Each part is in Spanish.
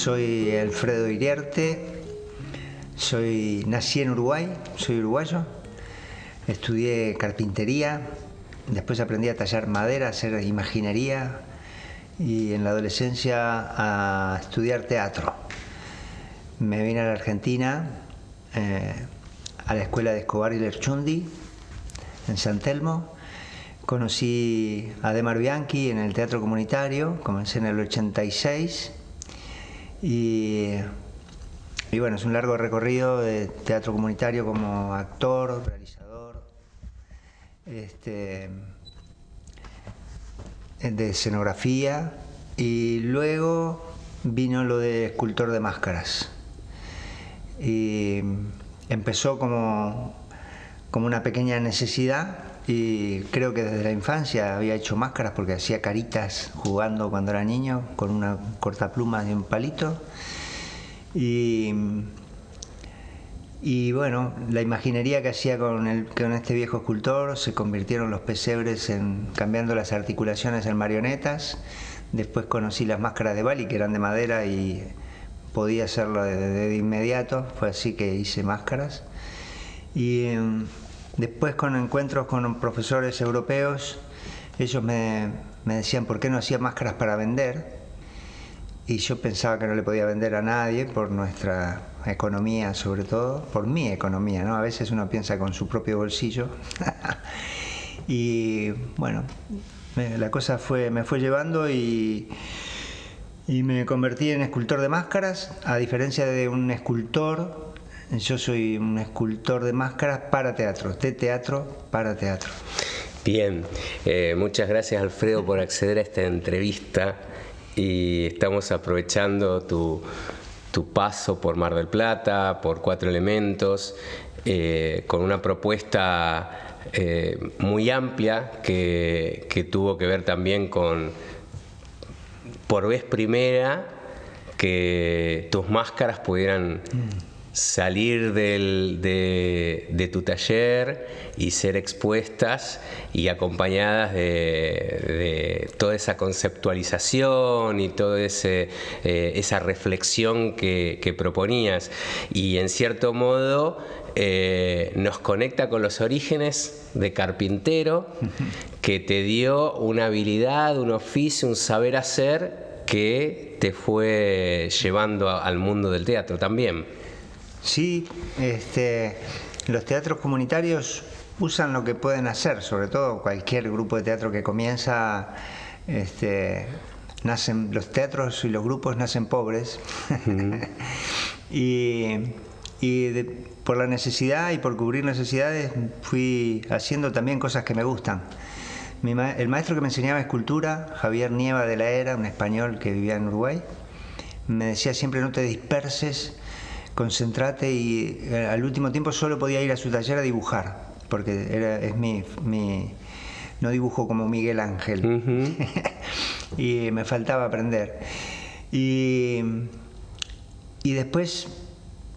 Soy Alfredo Iriarte, nací en Uruguay, soy uruguayo, estudié carpintería, después aprendí a tallar madera, a hacer imaginería y en la adolescencia a estudiar teatro. Me vine a la Argentina, a la escuela de Escobar y Lerchundi, en San Telmo. Conocí a Demar Bianchi en el teatro comunitario, comencé en el 86 y bueno, es un largo recorrido de teatro comunitario como actor, realizador, de escenografía, y luego vino lo de escultor de máscaras y empezó como una pequeña necesidad, y creo que desde la infancia había hecho máscaras porque hacía caritas jugando cuando era niño con una cortapluma de un palito. Y bueno, la imaginería que hacía con este viejo escultor, se convirtieron los pesebres en cambiando las articulaciones en marionetas. Después conocí las máscaras de Bali, que eran de madera y podía hacerlo de inmediato. Fue así que hice máscaras. Y después, con encuentros con profesores europeos, ellos me decían por qué no hacía máscaras para vender. Y yo pensaba que no le podía vender a nadie por nuestra economía, sobre todo, por mi economía, ¿no? A veces uno piensa con su propio bolsillo. Y bueno, la cosa me fue llevando y me convertí en escultor de máscaras. A diferencia de un escultor, yo soy un escultor de máscaras para teatro, de teatro para teatro. Bien, muchas gracias, Alfredo, por acceder a esta entrevista. Y estamos aprovechando tu paso por Mar del Plata, por Cuatro Elementos, con una propuesta muy amplia que tuvo que ver también con, por vez primera, que tus máscaras pudieran salir de tu taller y ser expuestas y acompañadas de toda esa conceptualización y toda esa reflexión que proponías, y en cierto modo nos conecta con los orígenes de carpintero, que te dio una habilidad, un oficio, un saber hacer que te fue llevando al mundo del teatro también. Sí, los teatros comunitarios usan lo que pueden hacer, sobre todo cualquier grupo de teatro que comienza, los teatros y los grupos nacen pobres. Por la necesidad y por cubrir necesidades fui haciendo también cosas que me gustan. El maestro que me enseñaba escultura, Javier Nieva de la Era, un español que vivía en Uruguay, me decía siempre: no te disperses, concéntrate, y al último tiempo solo podía ir a su taller a dibujar, porque no dibujo como Miguel Ángel. Y me faltaba aprender. Y después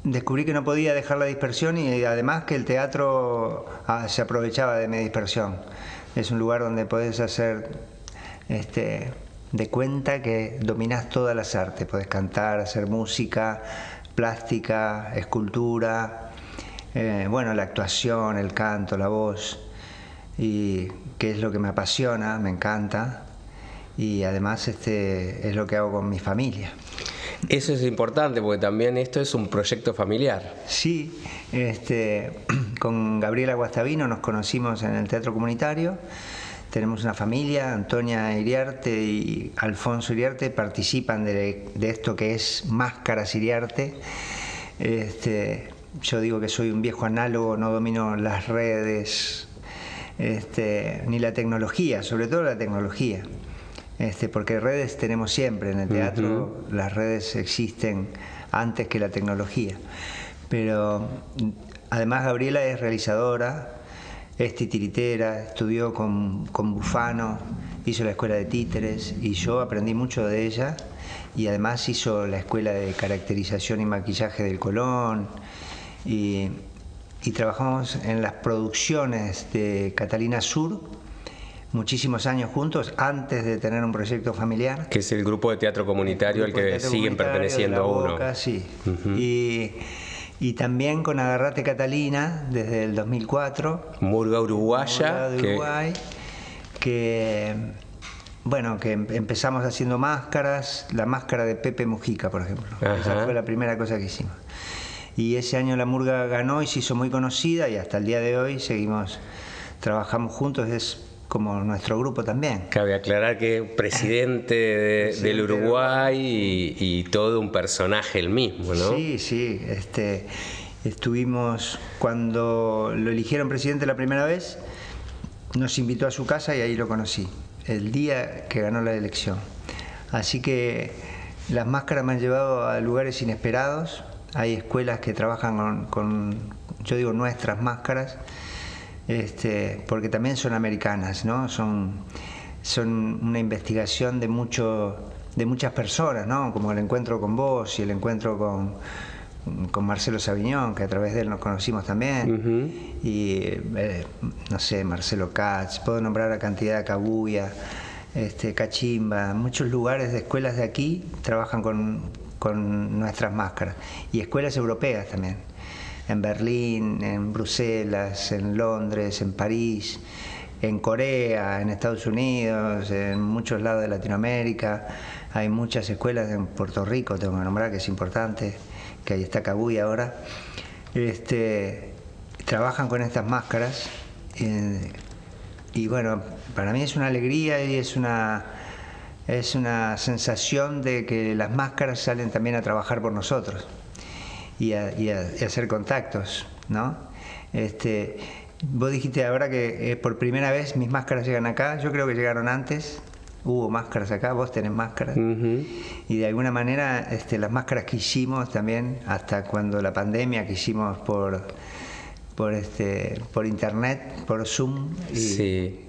descubrí que no podía dejar la dispersión, y además que el teatro se aprovechaba de mi dispersión. Es un lugar donde podés hacer de cuenta que dominás todas las artes. Podés cantar, hacer música, plástica, escultura, la actuación, el canto, la voz, y que es lo que me apasiona, me encanta, y además es lo que hago con mi familia. Eso es importante, porque también esto es un proyecto familiar. Sí, con Gabriela Guastavino nos conocimos en el teatro comunitario. Tenemos una familia, Antonia Iriarte y Alfonso Iriarte participan de esto que es Máscaras Iriarte. Yo digo que soy un viejo análogo, no domino las redes, ni la tecnología, sobre todo la tecnología, porque redes tenemos siempre en el teatro. Las redes existen antes que la tecnología. Pero además Gabriela es realizadora, es titiritera, estudió con Bufano, hizo la escuela de títeres, y yo aprendí mucho de ella, y además hizo la escuela de caracterización y maquillaje del Colón, y trabajamos en las producciones de Catalina Sur muchísimos años juntos antes de tener un proyecto familiar. Que es el grupo de teatro comunitario al que siguen perteneciendo a uno. Boca, sí. Y también con Agarrate Catalina desde el 2004. Murga uruguaya. Murga de Uruguay, que empezamos haciendo máscaras, la máscara de Pepe Mujica, por ejemplo. Ajá. Esa fue la primera cosa que hicimos. Y ese año la Murga ganó y se hizo muy conocida, y hasta el día de hoy trabajamos juntos, es como nuestro grupo también. Cabe aclarar que presidente del Uruguay y todo un personaje el mismo, ¿no? Sí, sí. Estuvimos, cuando lo eligieron presidente la primera vez, nos invitó a su casa y ahí lo conocí, el día que ganó la elección. Así que las máscaras me han llevado a lugares inesperados. Hay escuelas que trabajan con yo digo, nuestras máscaras, porque también son americanas, ¿no? Son una investigación de muchas personas, ¿no? Como el encuentro con vos y el encuentro con Marcelo Saviñón, que a través de él nos conocimos también. Y no sé, Marcelo Katz, puedo nombrar a cantidad de Cabuya, Cachimba, muchos lugares de escuelas de aquí trabajan con nuestras máscaras, y escuelas europeas también, en Berlín, en Bruselas, en Londres, en París, en Corea, en Estados Unidos, en muchos lados de Latinoamérica. Hay muchas escuelas en Puerto Rico, tengo que nombrar, que es importante, que ahí está Cabuya ahora. Trabajan con estas máscaras, y bueno, para mí es una alegría y es una sensación de que las máscaras salen también a trabajar por nosotros y a hacer contactos, ¿no? Vos dijiste ahora que por primera vez mis máscaras llegan acá. Yo creo que llegaron antes, hubo máscaras acá, vos tenés máscaras. Y de alguna manera las máscaras que hicimos también, hasta cuando la pandemia, que hicimos por internet, por Zoom, y sí,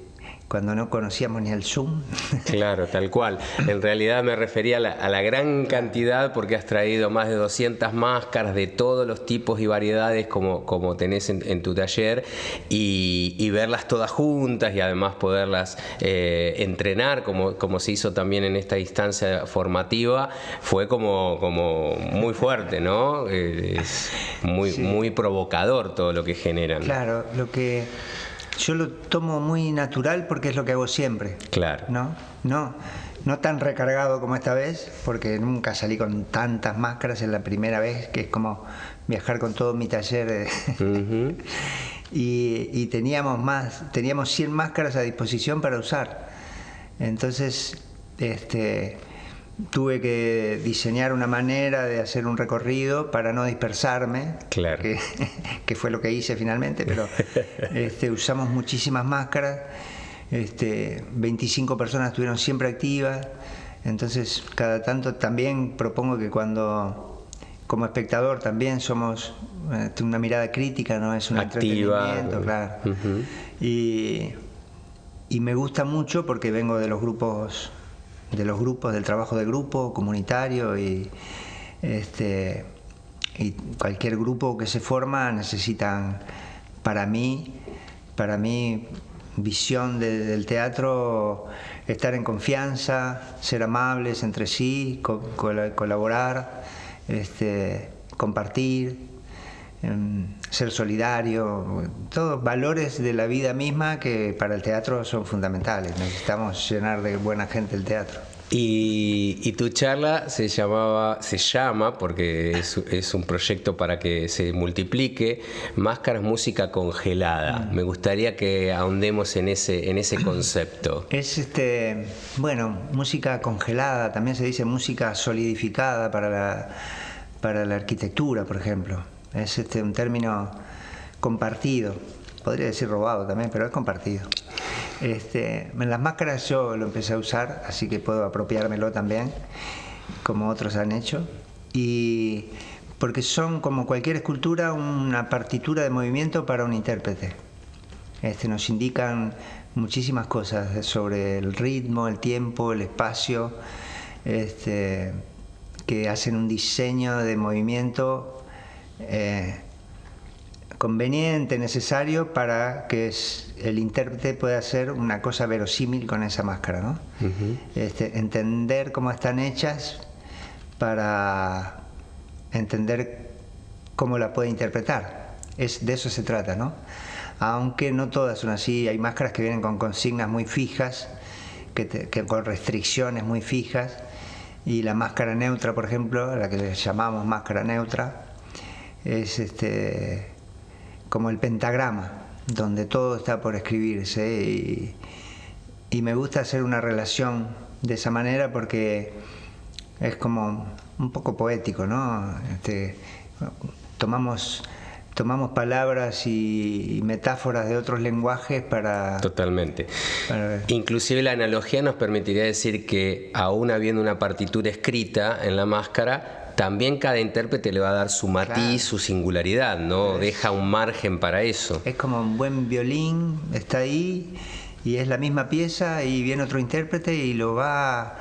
cuando no conocíamos ni el Zoom. Claro, tal cual. En realidad me refería a la gran cantidad, porque has traído más de 200 máscaras de todos los tipos y variedades como tenés en tu taller, y verlas todas juntas, y además poderlas entrenar como se hizo también en esta instancia formativa, fue como muy fuerte, ¿no? Es muy provocador todo lo que generan. Claro, yo lo tomo muy natural porque es lo que hago siempre. Claro. No tan recargado como esta vez, porque nunca salí con tantas máscaras, es la primera vez, que es como viajar con todo mi taller. Y teníamos 100 máscaras a disposición para usar. Entonces, tuve que diseñar una manera de hacer un recorrido para no dispersarme, claro, que fue lo que hice finalmente, pero usamos muchísimas máscaras, 25 personas estuvieron siempre activas, entonces cada tanto también propongo que cuando como espectador también somos una mirada crítica, no es un activa, entretenimiento, claro. Y me gusta mucho porque vengo de los grupos del trabajo de grupo comunitario, y cualquier grupo que se forma necesitan, para mí visión del teatro, estar en confianza, ser amables entre sí, colaborar, compartir, ser solidario, todos valores de la vida misma que para el teatro son fundamentales. Necesitamos llenar de buena gente el teatro. Y tu charla se llama, porque es un proyecto para que se multiplique, Máscaras, música congelada. Me gustaría que ahondemos en ese concepto. Es música congelada, también se dice música solidificada para la arquitectura, por ejemplo. Es un término compartido, podría decir robado también, pero es compartido. En las máscaras yo lo empecé a usar, así que puedo apropiármelo también, como otros han hecho, y porque son, como cualquier escultura, una partitura de movimiento para un intérprete. Nos indican muchísimas cosas sobre el ritmo, el tiempo, el espacio, que hacen un diseño de movimiento conveniente, necesario para que el intérprete pueda hacer una cosa verosímil con esa máscara, ¿no? Entender cómo están hechas para entender cómo la puede interpretar. De eso se trata, ¿no? Aunque no todas son así, hay máscaras que vienen con consignas muy fijas, que con restricciones muy fijas, y la máscara neutra, por ejemplo, la que le llamamos máscara neutra, es como el pentagrama, donde todo está por escribirse, y me gusta hacer una relación de esa manera porque es como un poco poético, ¿no? Tomamos palabras y metáforas de otros lenguajes para... Totalmente. Inclusive la analogía nos permitiría decir que aún habiendo una partitura escrita en la máscara, también cada intérprete le va a dar su matiz, claro, su singularidad, ¿no? Deja un margen para eso. Es como un buen violín, está ahí y es la misma pieza y viene otro intérprete y va a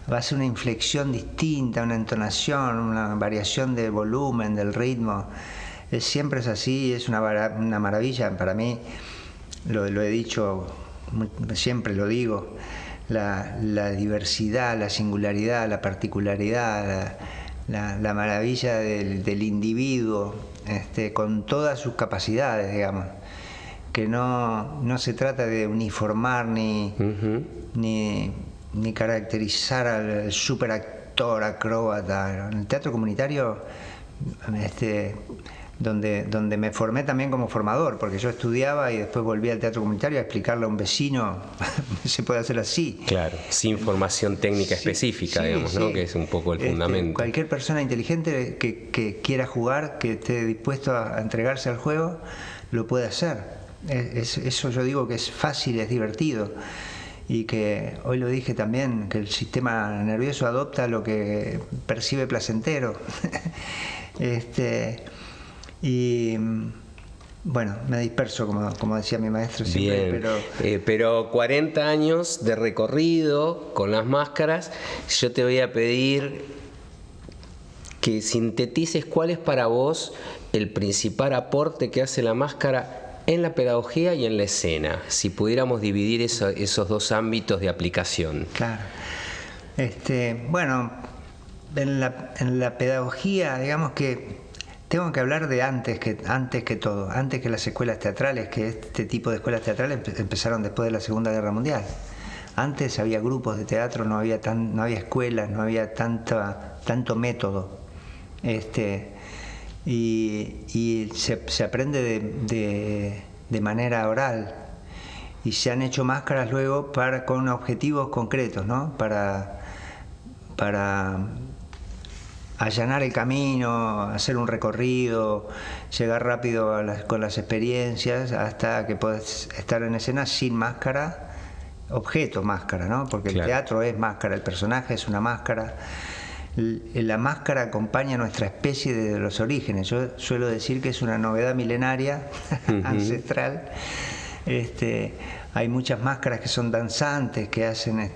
hacer una inflexión distinta, una entonación, una variación de volumen, del ritmo. Siempre es así, es una maravilla para mí, lo he dicho, siempre lo digo, la diversidad, la singularidad, la particularidad, la maravilla del individuo, con todas sus capacidades, digamos, que no se trata de uniformar ni caracterizar al superactor, acróbata. En el teatro comunitario, donde me formé también como formador, porque yo estudiaba y después volví al teatro comunitario a explicarle a un vecino, se puede hacer así. Claro, sin formación técnica específica, digamos, ¿no? Que es un poco el fundamento. Cualquier persona inteligente que quiera jugar, que esté dispuesto a entregarse al juego, lo puede hacer. Eso yo digo que es fácil, es divertido. Y que hoy lo dije también, que el sistema nervioso adopta lo que percibe placentero. Y bueno, me disperso, como decía mi maestro siempre. Bien, pero 40 años de recorrido con las máscaras, yo te voy a pedir que sintetices cuál es para vos el principal aporte que hace la máscara en la pedagogía y en la escena, si pudiéramos dividir esos dos ámbitos de aplicación. Claro. Bueno, en la pedagogía, digamos que tengo que hablar de antes que todo, antes que las escuelas teatrales, que este tipo de escuelas teatrales empezaron después de la Segunda Guerra Mundial. Antes había grupos de teatro, no había escuelas, no había tanto método. Y se aprende de manera oral. Y se han hecho máscaras luego con objetivos concretos, ¿no? Para allanar el camino, hacer un recorrido, llegar rápido con las experiencias hasta que puedes estar en escena sin máscara, objeto máscara, ¿no? Porque claro, el teatro es máscara, el personaje es una máscara. La máscara acompaña a nuestra especie desde los orígenes. Yo suelo decir que es una novedad milenaria, ancestral. Hay muchas máscaras que son danzantes, que hacen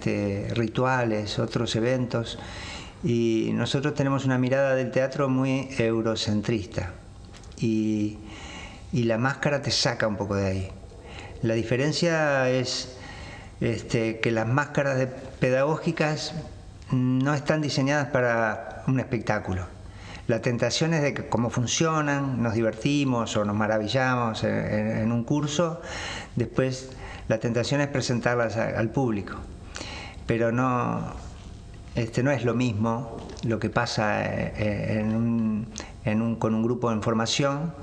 rituales, otros eventos. Y nosotros tenemos una mirada del teatro muy eurocentrista y la máscara te saca un poco de ahí. La diferencia es que las máscaras pedagógicas no están diseñadas para un espectáculo. La tentación es de que cómo funcionan, nos divertimos o nos maravillamos en un curso, después la tentación es presentarlas al público, pero no es lo mismo lo que pasa con un grupo en formación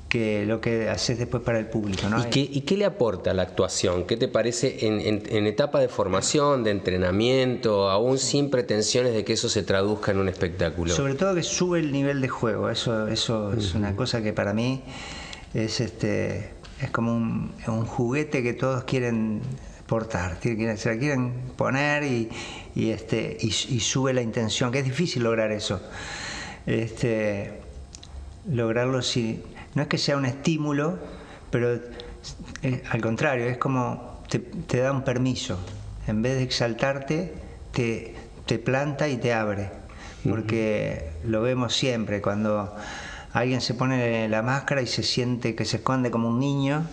que lo que haces después para el público, ¿no? ¿Y qué le aporta la actuación? ¿Qué te parece en etapa de formación, de entrenamiento, aún sin pretensiones de que eso se traduzca en un espectáculo? Sobre todo que sube el nivel de juego. Eso es una cosa que para mí es como un juguete que todos quieren portar, se la quieren poner y sube la intención, que es difícil lograr eso. Lograrlo si no es que sea un estímulo, pero al contrario, es como te da un permiso. En vez de exaltarte, te planta y te abre. Porque lo vemos siempre, cuando alguien se pone la máscara y se siente que se esconde como un niño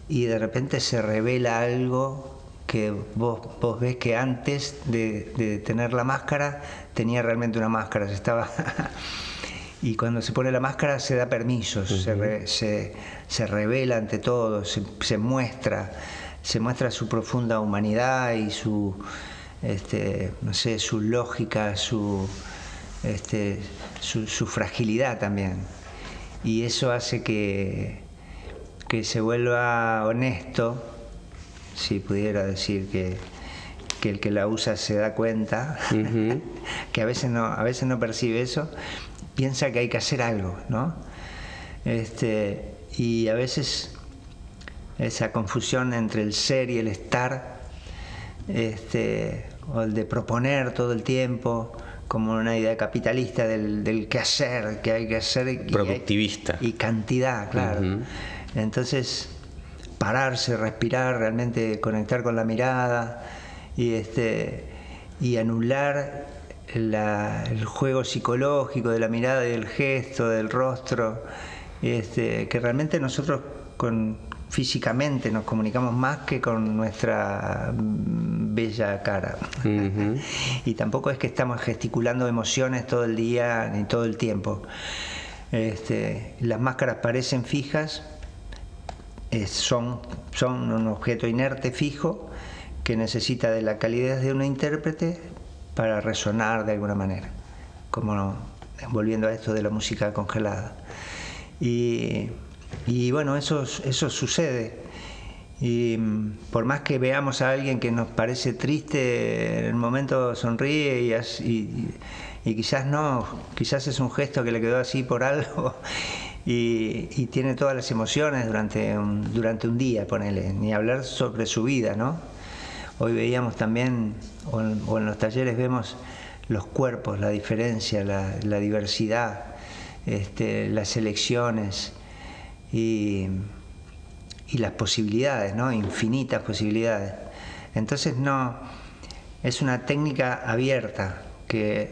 y de repente se revela algo que vos ves que antes de tener la máscara tenía realmente una máscara, y cuando se pone la máscara se da permisos, se revela ante todo, se muestra su profunda humanidad y su no sé, su lógica, su fragilidad también, y eso hace que se vuelva honesto, si pudiera decir que el que la usa se da cuenta, que a veces no percibe eso, piensa que hay que hacer algo, ¿no? Y a veces esa confusión entre el ser y el estar, o el de proponer todo el tiempo, como una idea capitalista del qué hacer, que hay que hacer, productivista y cantidad, claro. Entonces, pararse, respirar, realmente conectar con la mirada y anular el juego psicológico de la mirada y del gesto, del rostro, que realmente nosotros físicamente nos comunicamos más que con nuestra bella cara. Y tampoco es que estamos gesticulando emociones todo el día ni todo el tiempo. Las máscaras parecen fijas, son un objeto inerte fijo que necesita de la calidez de un intérprete para resonar de alguna manera, como volviendo a esto de la música congelada. Y bueno, eso sucede, y por más que veamos a alguien que nos parece triste, en el momento sonríe y quizás es un gesto que le quedó así por algo, y tiene todas las emociones durante un día, ponele, ni hablar sobre su vida, ¿no? Hoy veíamos también, o en los talleres vemos los cuerpos, la diferencia, la diversidad, las elecciones y las posibilidades, ¿no? Infinitas posibilidades. Entonces es una técnica abierta,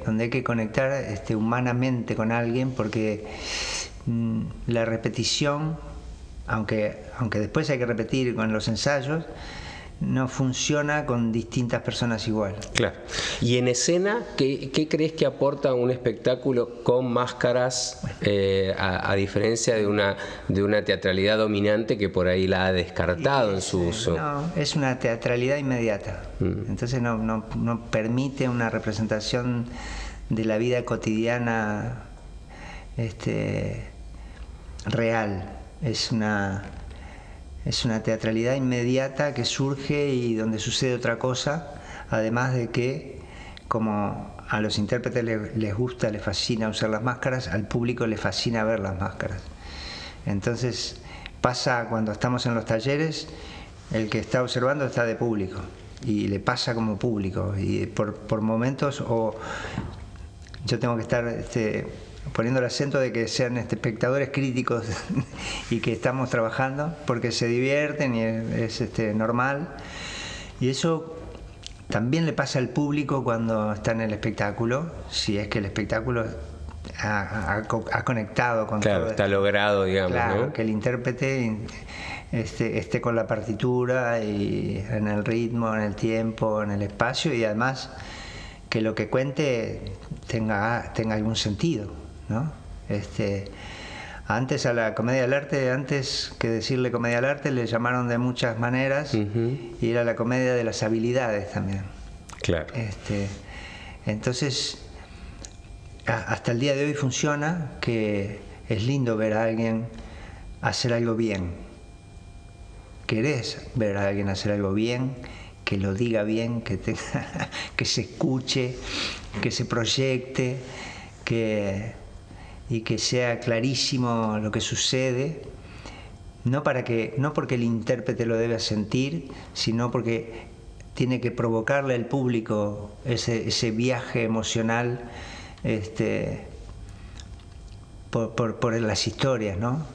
donde hay que conectar humanamente con alguien, porque la repetición, aunque después hay que repetir con los ensayos, no funciona con distintas personas igual. Claro. Y en escena, ¿qué crees que aporta un espectáculo con máscaras, a diferencia de una teatralidad dominante que por ahí la ha descartado en su uso? No, es una teatralidad inmediata. Entonces no permite una representación de la vida cotidiana real. Es una teatralidad inmediata que surge y donde sucede otra cosa, además de que, como a los intérpretes les gusta, les fascina usar las máscaras, al público le fascina ver las máscaras. Entonces pasa cuando estamos en los talleres, el que está observando está de público y le pasa como público, y por momentos yo tengo que estar poniendo el acento de que sean espectadores críticos y que estamos trabajando porque se divierten y es normal, y eso también le pasa al público cuando está en el espectáculo, si es que el espectáculo ha conectado con claro, todo está esto logrado, digamos, claro, ¿no? Que el intérprete esté con la partitura y en el ritmo, en el tiempo, en el espacio, y además que lo que cuente tenga algún sentido, ¿no? Antes a la comedia del arte, antes que decirle comedia del arte, le llamaron de muchas maneras, y era la comedia de las habilidades también. Claro. Entonces, hasta el día de hoy funciona, que es lindo ver a alguien hacer algo bien. Querés ver a alguien hacer algo bien, que lo diga bien, que se escuche, que se proyecte, y que sea clarísimo lo que sucede, no porque el intérprete lo debe sentir, sino porque tiene que provocarle al público ese viaje emocional por las historias, ¿no?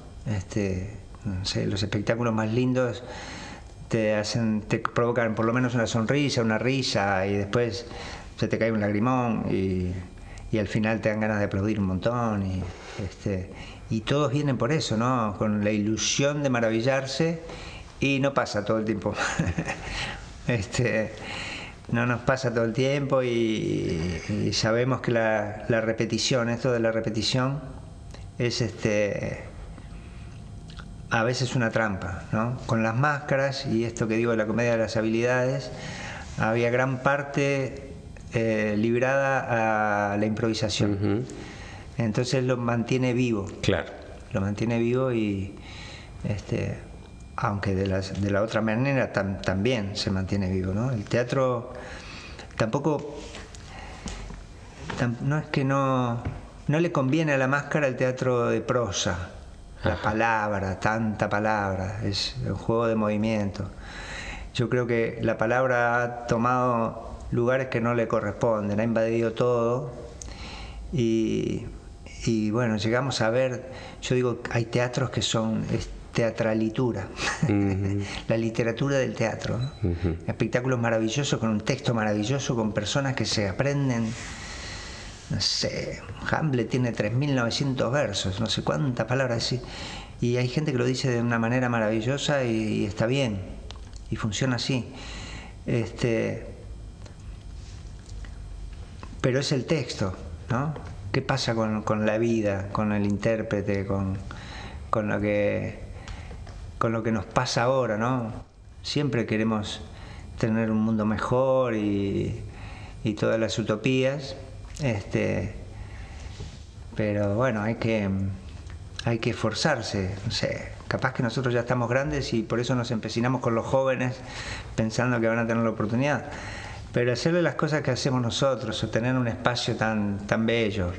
No sé, los espectáculos más lindos te provocan por lo menos una sonrisa, una risa, y después se te cae un lagrimón, y y al final te dan ganas de aplaudir un montón y todos vienen por eso, ¿no? Con la ilusión de maravillarse, y no pasa todo el tiempo. No nos pasa todo el tiempo, y sabemos que la repetición, esto de la repetición es a veces una trampa, ¿no? Con las máscaras y esto que digo de la comedia de las habilidades, había gran parte librada a la improvisación. Uh-huh. Entonces lo mantiene vivo. Claro. Lo mantiene vivo, y aunque de la otra manera también se mantiene vivo, ¿no? El teatro tampoco, no es que no le conviene a la máscara el teatro de prosa, la palabra, tanta palabra, es un juego de movimiento. Yo creo que la palabra ha tomado lugares que no le corresponden, ha invadido todo, y bueno, llegamos a ver, yo digo, hay teatros que son teatralitura, uh-huh. La literatura del teatro, ¿no? Uh-huh. Espectáculos maravillosos, con un texto maravilloso, con personas que se aprenden, no sé, Hamlet tiene 3.900 versos, no sé cuántas palabras, y hay gente que lo dice de una manera maravillosa, y está bien, y funciona así. Pero es el texto, ¿no? ¿Qué pasa con la vida, con el intérprete, con lo que nos pasa ahora, ¿no? Siempre queremos tener un mundo mejor y todas las utopías, pero bueno, hay que esforzarse, no sé, capaz que nosotros ya estamos grandes y por eso nos empecinamos con los jóvenes pensando que van a tener la oportunidad, pero hacerle las cosas que hacemos nosotros, o tener un espacio tan bello,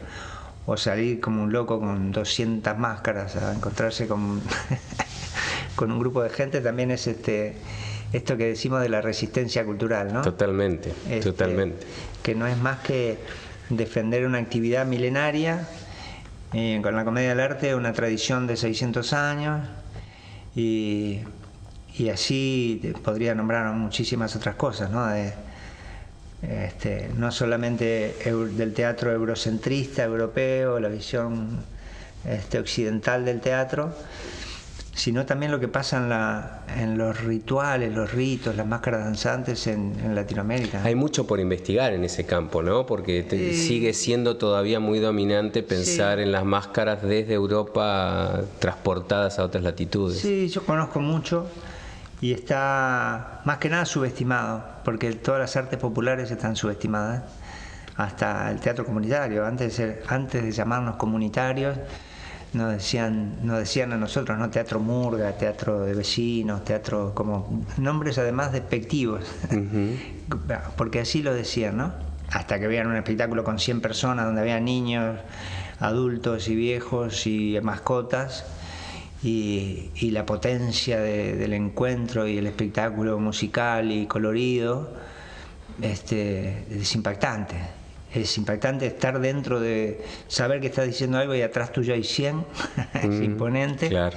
o salir como un loco con 200 máscaras a encontrarse con con un grupo de gente, también es esto que decimos de la resistencia cultural, ¿no? Totalmente, totalmente. Que no es más que defender una actividad milenaria, con la comedia del arte, una tradición de 600 años, y así podría nombrar muchísimas otras cosas, ¿no? No solamente del teatro eurocentrista, europeo, la visión occidental del teatro, sino también lo que pasa en los rituales, los ritos, las máscaras danzantes en Latinoamérica. Hay mucho por investigar en ese campo, ¿no? Porque sigue siendo todavía muy dominante pensar en las máscaras desde Europa transportadas a otras latitudes. Sí, yo conozco mucho, y está más que nada subestimado, porque todas las artes populares están subestimadas, hasta el teatro comunitario. Antes de llamarnos comunitarios, nos decían a nosotros, ¿no? Teatro murga, teatro de vecinos, teatro, como nombres además despectivos, uh-huh. Porque así lo decían, ¿no? Hasta que veían un espectáculo con 100 personas, donde había niños, adultos y viejos y mascotas, y la potencia del encuentro y el espectáculo musical y colorido, es impactante. Es impactante estar dentro de saber que estás diciendo algo y atrás tuyo hay 100, es imponente. Claro.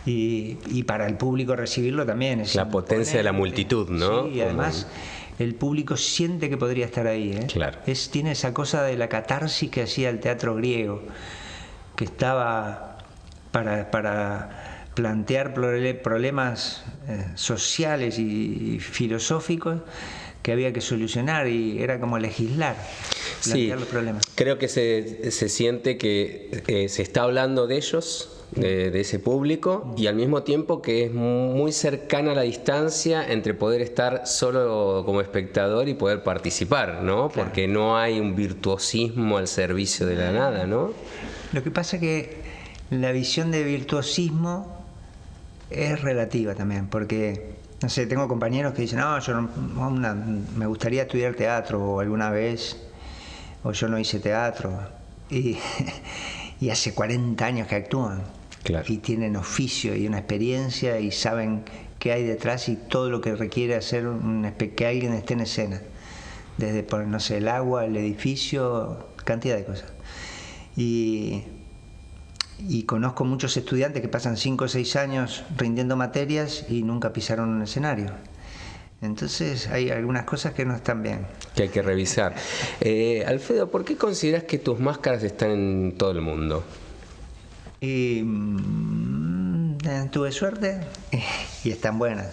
Y para el público recibirlo también es la potencia de la multitud, ¿no? Sí, y además el público siente que podría estar ahí, ¿eh? Claro. Tiene esa cosa de la catarsis que hacía el teatro griego, que estaba para plantear problemas sociales y filosóficos que había que solucionar, y era como legislar, plantear los problemas. Creo que se siente que se está hablando de ellos, de ese público, y al mismo tiempo que es muy cercana la distancia entre poder estar solo como espectador y poder participar, ¿no? Claro. Porque no hay un virtuosismo al servicio de la nada, ¿no? Lo que pasa es que la visión de virtuosismo es relativa también, porque no sé, tengo compañeros que dicen, me gustaría estudiar teatro alguna vez, o yo no hice teatro, y hace 40 años que actúan. Claro. Y tienen oficio y una experiencia, y saben qué hay detrás y todo lo que requiere hacer que alguien esté en escena, desde poner, no sé, el agua, el edificio, cantidad de cosas. Y conozco muchos estudiantes que pasan 5 o 6 años rindiendo materias y nunca pisaron un escenario. Entonces hay algunas cosas que no están bien. Que hay que revisar. Alfredo, ¿por qué consideras que tus máscaras están en todo el mundo? Y tuve suerte y están buenas.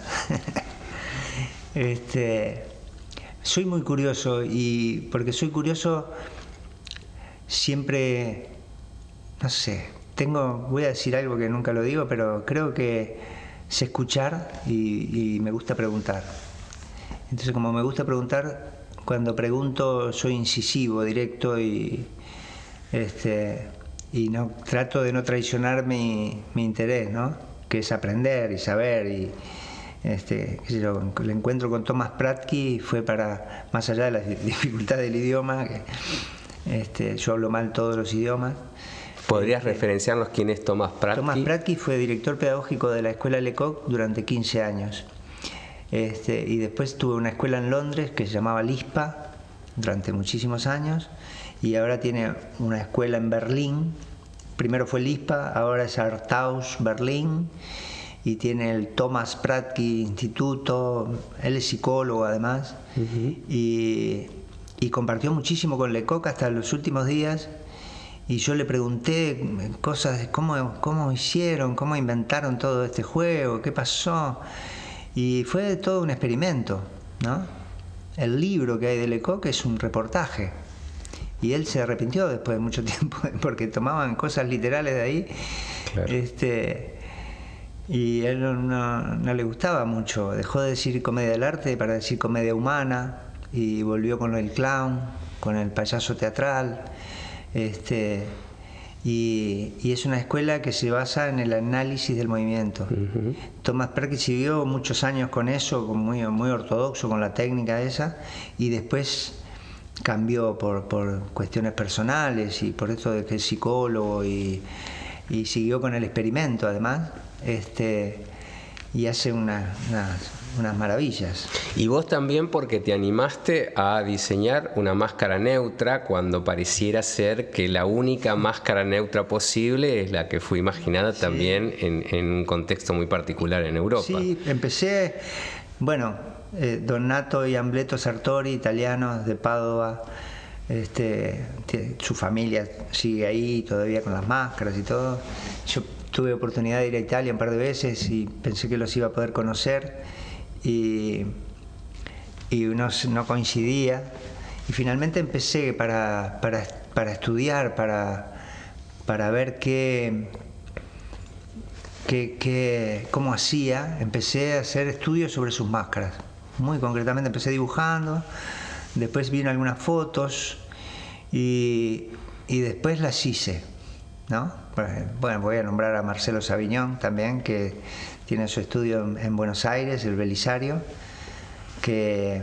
Soy muy curioso, y porque soy curioso siempre, no sé, voy a decir algo que nunca lo digo, pero creo que sé escuchar y me gusta preguntar. Entonces, como me gusta preguntar, cuando pregunto soy incisivo, directo y no trato de no traicionar mi interés, ¿no? Que es aprender y saber. Y qué sé yo, el encuentro con Thomas Pratky fue para, más allá de las dificultades del idioma, que yo hablo mal todos los idiomas. ¿Podrías referenciarnos quién es Thomas Pratky? Thomas Pratky fue director pedagógico de la escuela Lecoq durante 15 años. Y después tuve una escuela en Londres que se llamaba LISPA durante muchísimos años, y ahora tiene una escuela en Berlín. Primero fue LISPA, ahora es Artaus Berlín, y tiene el Thomas Pratky Instituto. Él es psicólogo además. Uh-huh. y compartió muchísimo con Lecoq hasta los últimos días, y yo le pregunté cosas de cómo hicieron, cómo inventaron todo este juego, qué pasó. Y fue todo un experimento, ¿no? El libro que hay de Lecoq es un reportaje. Y él se arrepintió después de mucho tiempo, porque tomaban cosas literales de ahí. Claro. Y a él no le gustaba mucho. Dejó de decir comedia del arte para decir comedia humana, y volvió con el clown, con el payaso teatral. Y es una escuela que se basa en el análisis del movimiento. Uh-huh. Thomas Pratky siguió muchos años con eso, muy, muy ortodoxo con la técnica esa, y después cambió por cuestiones personales y por esto de que es psicólogo, y siguió con el experimento además, y hace unas maravillas. Y vos también, porque te animaste a diseñar una máscara neutra cuando pareciera ser que la única máscara neutra posible es la que fue imaginada también en un contexto muy particular en Europa. Sí, empecé, Donato y Ambleto Sartori, italianos de Padova, su familia sigue ahí todavía con las máscaras y todo. Yo tuve oportunidad de ir a Italia un par de veces y pensé que los iba a poder conocer, y no coincidía, y finalmente empecé para estudiar, para ver cómo hacía. Empecé a hacer estudios sobre sus máscaras. Muy concretamente empecé dibujando, después vino algunas fotos, y después las hice, ¿no? Bueno, voy a nombrar a Marcelo Saviñón también, que tiene su estudio en Buenos Aires, el Belisario, que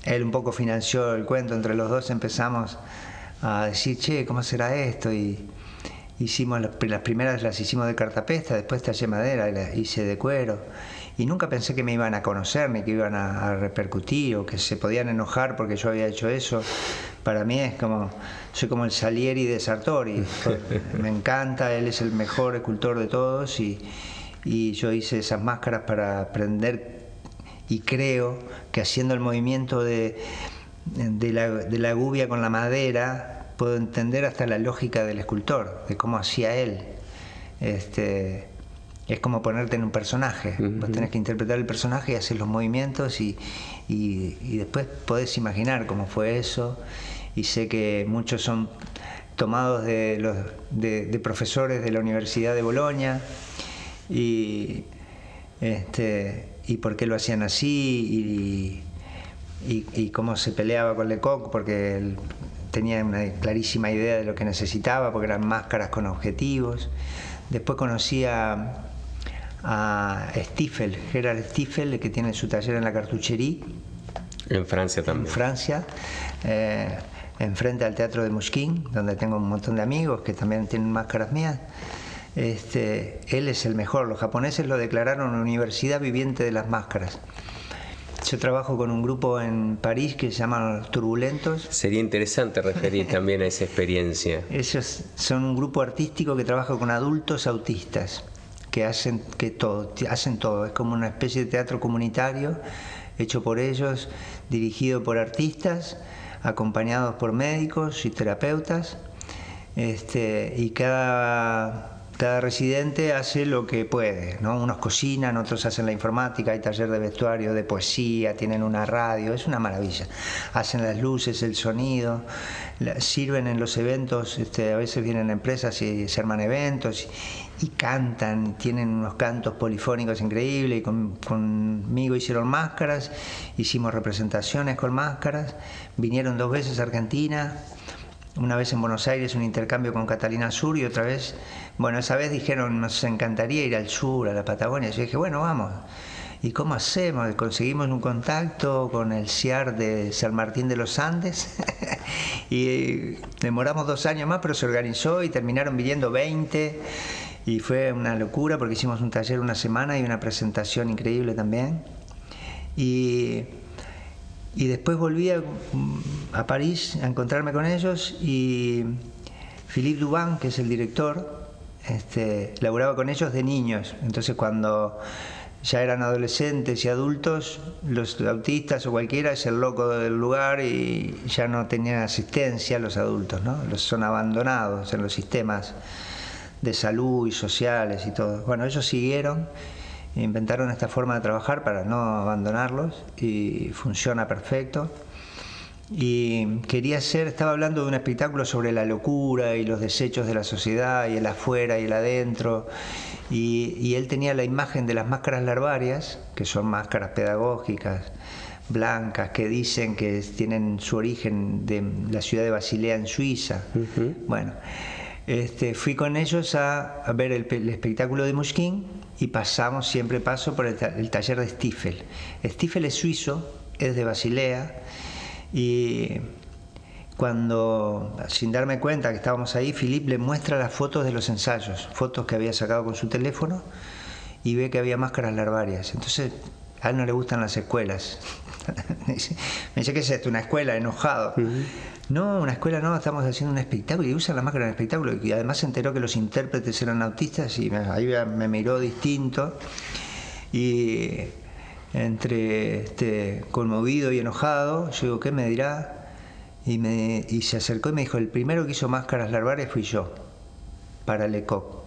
él un poco financió el cuento. Entre los dos empezamos a decir, che, ¿cómo será esto? Y hicimos las primeras, las hicimos de cartapesta, después tallé madera y las hice de cuero. Y nunca pensé que me iban a conocer, ni que iban a repercutir, o que se podían enojar porque yo había hecho eso. Para mí soy como el Salieri de Sartori. Me encanta, él es el mejor escultor de todos, y yo hice esas máscaras para aprender, y creo que haciendo el movimiento de la gubia con la madera puedo entender hasta la lógica del escultor, de cómo hacía él. Es como ponerte en un personaje. Uh-huh. Vos tenés que interpretar el personaje y hacer los movimientos, y después podés imaginar cómo fue eso. Y sé que muchos son tomados de profesores de la Universidad de Bolonia, y por qué lo hacían así, y cómo se peleaba con Lecoq, porque él tenía una clarísima idea de lo que necesitaba, porque eran máscaras con objetivos. Después conocí a Stiefel, Gerard Stiefel, que tiene su taller en la Cartucherie. En Francia también. En Francia, enfrente al Teatro de Mouchkin, donde tengo un montón de amigos que también tienen máscaras mías. Él es el mejor. Los japoneses lo declararon universidad viviente de las máscaras. Yo trabajo con un grupo en París que se llaman Los Turbulentos. Sería interesante referir también a esa experiencia. Ellos son un grupo artístico que trabaja con adultos autistas, que hacen todo. Es como una especie de teatro comunitario, hecho por ellos, dirigido por artistas, acompañados por médicos y terapeutas, y cada residente hace lo que puede, ¿no? Unos cocinan, otros hacen la informática, hay taller de vestuario, de poesía, tienen una radio, es una maravilla. Hacen las luces, el sonido, sirven en los eventos, a veces vienen empresas y se arman eventos y cantan, tienen unos cantos polifónicos increíbles, y conmigo hicieron máscaras, hicimos representaciones con máscaras, vinieron 2 veces a Argentina. Una vez en Buenos Aires, un intercambio con Catalina Sur, y otra vez, bueno, esa vez dijeron, nos encantaría ir al sur, a la Patagonia. Yo dije, bueno, vamos. ¿Y cómo hacemos? Conseguimos un contacto con el CIAR de San Martín de los Andes y demoramos 2 años más, pero se organizó y terminaron viniendo 20, y fue una locura porque hicimos un taller una semana y una presentación increíble también. Y después volví a París a encontrarme con ellos, y Philippe Dubin, que es el director, laburaba con ellos de niños. Entonces cuando ya eran adolescentes y adultos, los autistas o cualquiera es el loco del lugar y ya no tenían asistencia los adultos, ¿no? Son abandonados en los sistemas de salud y sociales y todo. Bueno, ellos siguieron, inventaron esta forma de trabajar para no abandonarlos y funciona perfecto. Y estaba hablando de un espectáculo sobre la locura y los desechos de la sociedad, y el afuera y el adentro, y él tenía la imagen de las máscaras larvarias, que son máscaras pedagógicas, blancas, que dicen que tienen su origen de la ciudad de Basilea en Suiza. Uh-huh. Bueno, fui con ellos a ver el espectáculo de Mushkin, y siempre paso por el taller de Stiefel. Stiefel es suizo, es de Basilea, y cuando, sin darme cuenta que estábamos ahí, Philippe le muestra las fotos de los ensayos, fotos que había sacado con su teléfono, y ve que había máscaras larvarias. Entonces, a él no le gustan las escuelas. Me dice, ¿qué es esto? ¿Una escuela? Enojado. Uh-huh. No, una escuela no, estamos haciendo un espectáculo, y usan la máscara en el espectáculo. Y además se enteró que los intérpretes eran autistas, y ahí me miró distinto. Y entre conmovido y enojado, yo digo, ¿qué me dirá? Y se acercó y me dijo, el primero que hizo máscaras larvarias fui yo, para Lecoq.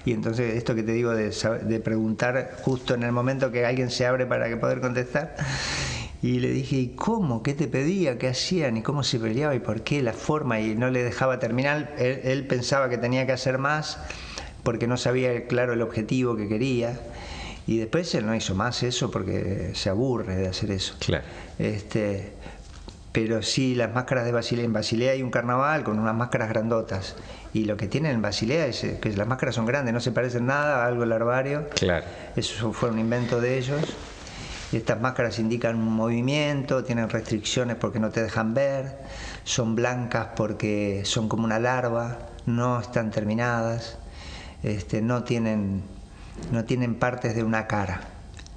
Y entonces esto que te digo de preguntar justo en el momento que alguien se abre para poder contestar, y le dije, ¿y cómo? ¿Qué te pedía? ¿Qué hacían? ¿Y cómo se peleaba? ¿Y por qué? La forma, y no le dejaba terminar. Él pensaba que tenía que hacer más porque no sabía claro el objetivo que quería, y después él no hizo más eso porque se aburre de hacer eso. Claro. Pero sí, las máscaras de Basilea. En Basilea hay un carnaval con unas máscaras grandotas, y lo que tienen en Basilea es que las máscaras son grandes, no se parecen nada a algo larvario. Claro. Eso fue un invento de ellos. Y estas máscaras indican un movimiento, tienen restricciones porque no te dejan ver, son blancas porque son como una larva, no están terminadas, no tienen partes de una cara,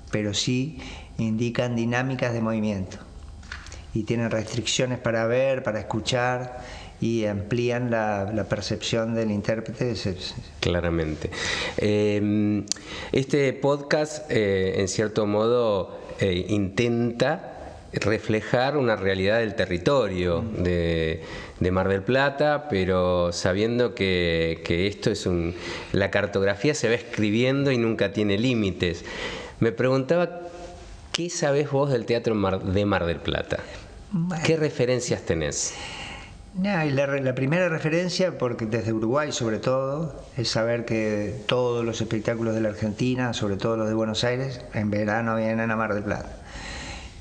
pero sí indican dinámicas de movimiento. Y tienen restricciones para ver, para escuchar, y amplían la percepción del intérprete. Claramente. Este podcast, en cierto modo, intenta reflejar una realidad del territorio de Mar del Plata, pero sabiendo que esto es la cartografía se va escribiendo y nunca tiene límites. Me preguntaba, ¿qué sabés vos del teatro de Mar del Plata? Bueno, ¿qué referencias tenés? La primera referencia, porque desde Uruguay sobre todo, es saber que todos los espectáculos de la Argentina, sobre todo los de Buenos Aires, en verano vienen a Mar del Plata.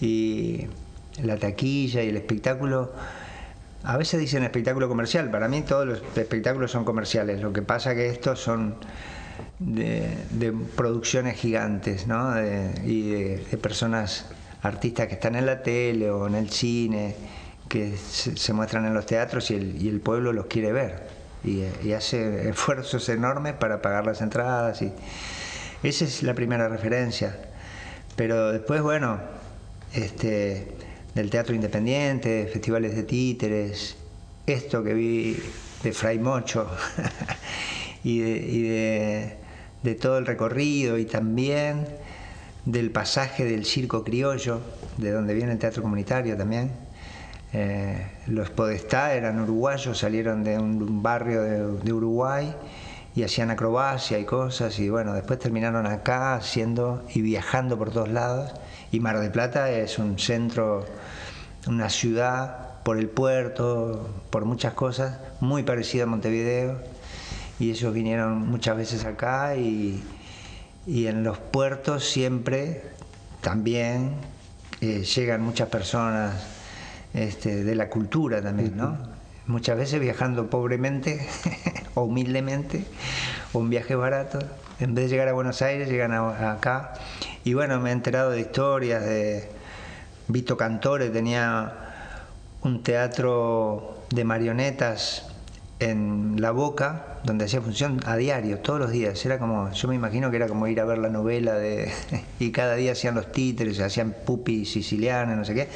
Y la taquilla y el espectáculo, a veces dicen espectáculo comercial, para mí todos los espectáculos son comerciales, lo que pasa que estos son de producciones gigantes, ¿no? Y de personas, artistas que están en la tele o en el cine, que se muestran en los teatros, y el pueblo los quiere ver y hace esfuerzos enormes para pagar las entradas, y esa es la primera referencia. Pero después, bueno, del teatro independiente, festivales de títeres, esto que vi de Fray Mocho y de todo el recorrido, y también del pasaje del circo criollo, de donde viene el teatro comunitario también. Los Podestá eran uruguayos, salieron de un barrio de Uruguay y hacían acrobacia y cosas, y bueno, después terminaron acá haciendo y viajando por todos lados. Y Mar del Plata es un centro, una ciudad por el puerto, por muchas cosas, muy parecida a Montevideo, y ellos vinieron muchas veces acá, y en los puertos siempre también llegan muchas personas de la cultura también, ¿no? Muchas veces viajando pobremente o humildemente, o un viaje barato, en vez de llegar a Buenos Aires llegan acá. Y bueno, me he enterado de historias de Vito Cantore, tenía un teatro de marionetas en La Boca, donde hacía función a diario, todos los días. Era como, yo me imagino que era como ir a ver la novela y cada día hacían los títeres, hacían Pupi siciliana, no sé qué.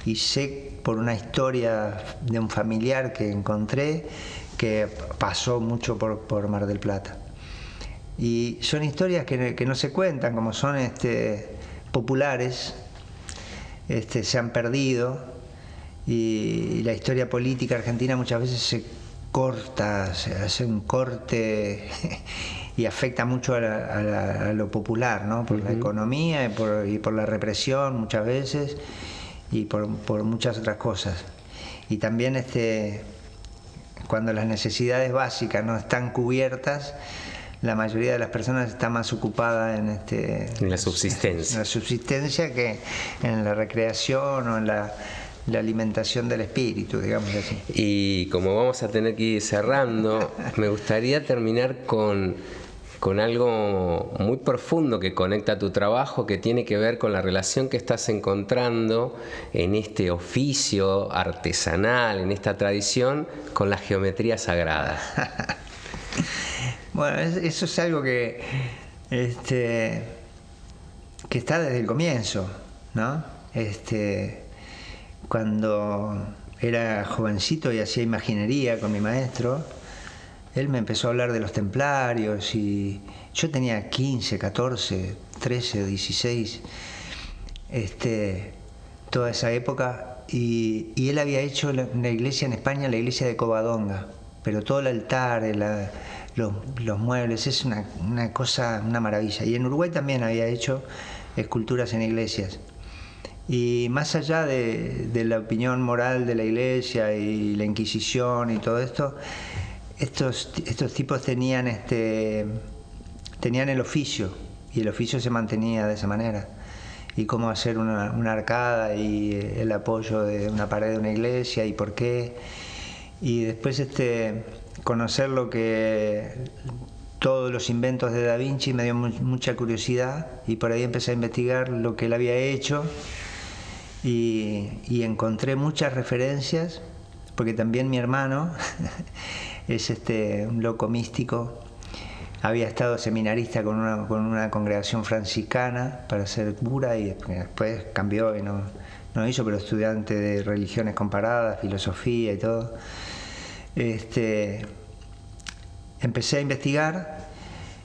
Y sé por una historia de un familiar que encontré que pasó mucho por Mar del Plata. Y son historias que no se cuentan, como son populares, se han perdido, y la historia política argentina muchas veces se corta, se hace un corte y afecta mucho a lo popular, ¿no? Por la economía y por la represión muchas veces, y por muchas otras cosas. Y también cuando las necesidades básicas no están cubiertas, la mayoría de las personas está más ocupada en la subsistencia. En la subsistencia que en la recreación o en la alimentación del espíritu, digamos así. Y como vamos a tener que ir cerrando, me gustaría terminar con algo muy profundo que conecta tu trabajo, que tiene que ver con la relación que estás encontrando en este oficio artesanal, en esta tradición, con la geometría sagrada. Bueno, eso es algo que está desde el comienzo, ¿no? Cuando era jovencito y hacía imaginería con mi maestro, él me empezó a hablar de los templarios, y yo tenía 15, 14, 13, 16, toda esa época, y él había hecho una iglesia en España, la iglesia de Covadonga, pero todo el altar, los muebles, es una cosa, una maravilla. Y en Uruguay también había hecho esculturas en iglesias. Y más allá de la opinión moral de la iglesia y la Inquisición y todo esto, estos tipos tenían el oficio, y el oficio se mantenía de esa manera. Y cómo hacer una arcada y el apoyo de una pared de una iglesia y por qué. Y después conocer todos los inventos de Da Vinci me dio mucha curiosidad, y por ahí empecé a investigar lo que él había hecho, y encontré muchas referencias, porque también mi hermano es un loco místico, había estado seminarista con una congregación franciscana para ser cura, y después cambió y no hizo, pero estudiante de religiones comparadas, filosofía y todo. Empecé a investigar,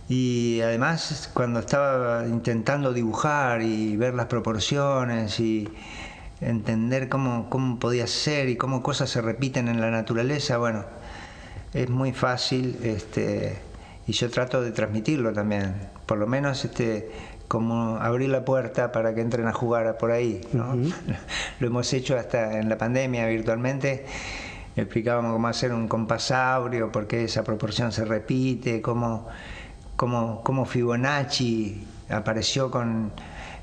y además cuando estaba intentando dibujar y ver las proporciones y entender cómo podía ser y cómo cosas se repiten en la naturaleza, bueno, es muy fácil, y yo trato de transmitirlo también, por lo menos como abrir la puerta para que entren a jugar por ahí, ¿no? Lo hemos hecho hasta en la pandemia virtualmente. Explicábamos cómo hacer un compasaurio, por qué esa proporción se repite, cómo Fibonacci apareció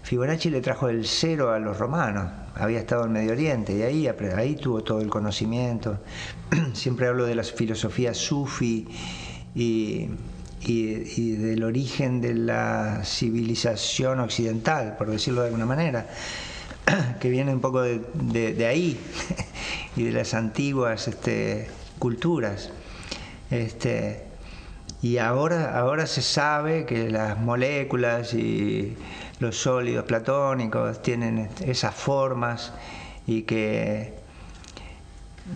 Fibonacci le trajo el cero a los romanos, había estado en Medio Oriente, y ahí tuvo todo el conocimiento. Siempre hablo de la filosofía sufi y del origen de la civilización occidental, por decirlo de alguna manera, que viene un poco de ahí y de las antiguas culturas. Y ahora se sabe que las moléculas y los sólidos platónicos tienen esas formas, y que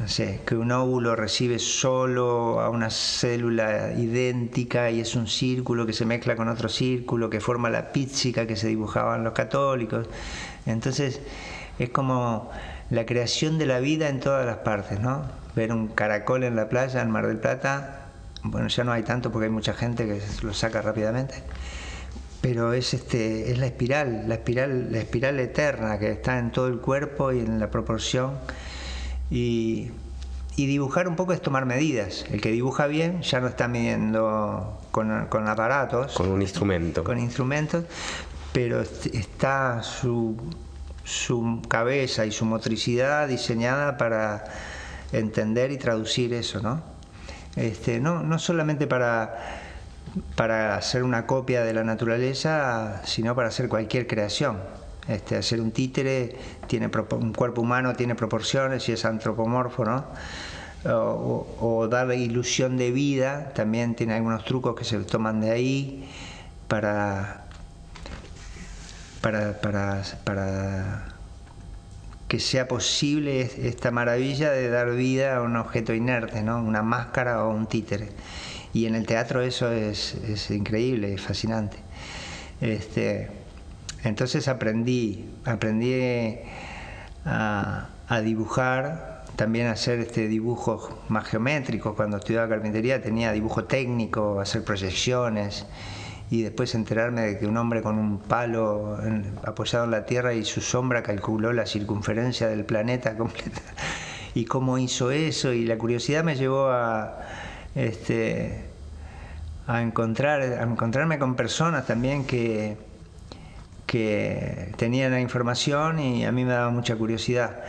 no sé, que un óvulo recibe solo a una célula idéntica y es un círculo que se mezcla con otro círculo que forma la pizzica que se dibujaban los católicos. Entonces es como la creación de la vida en todas las partes, ¿no? Ver un caracol en la playa en Mar del Plata, bueno, ya no hay tanto porque hay mucha gente que lo saca rápidamente, pero es la espiral eterna que está en todo el cuerpo y en la proporción. Y dibujar un poco es tomar medidas. El que dibuja bien ya no está midiendo con aparatos, con un instrumento, con instrumentos, pero está su cabeza y su motricidad diseñada para entender y traducir eso, ¿no? No solamente para hacer una copia de la naturaleza, sino para hacer cualquier creación. Hacer un títere, un cuerpo humano tiene proporciones y es antropomorfo, ¿no? O darle ilusión de vida, también tiene algunos trucos que se toman de ahí para que sea posible esta maravilla de dar vida a un objeto inerte, ¿no? Una máscara o un títere. Y en el teatro eso es increíble, es fascinante. Entonces aprendí a dibujar, también a hacer dibujos más geométricos. Cuando estudiaba carpintería tenía dibujo técnico, hacer proyecciones, y después enterarme de que un hombre con un palo apoyado en la tierra y su sombra calculó la circunferencia del planeta completa, y cómo hizo eso, y la curiosidad me llevó a encontrarme con personas también que tenían la información, y a mí me daba mucha curiosidad,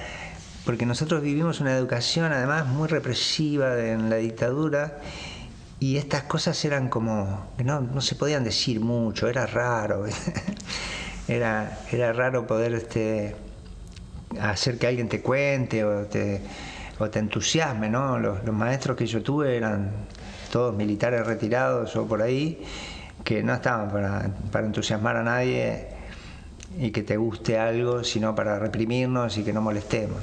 porque nosotros vivimos una educación además muy represiva en la dictadura, y estas cosas eran como que no se podían decir mucho, era raro. era raro poder hacer que alguien te cuente o te entusiasme, ¿no? Los maestros que yo tuve eran todos militares retirados o por ahí, que no estaban para entusiasmar a nadie y que te guste algo, sino para reprimirnos y que no molestemos.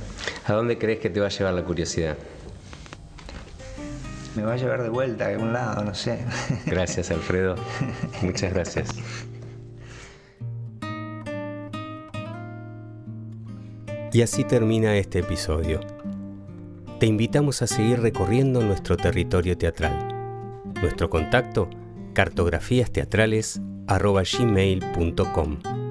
¿A dónde crees que te va a llevar la curiosidad? Me va a llevar de vuelta a algún lado, no sé. Gracias, Alfredo. Muchas gracias. Y así termina este episodio. Te invitamos a seguir recorriendo nuestro territorio teatral. Nuestro contacto: cartografiasteatrales@gmail.com.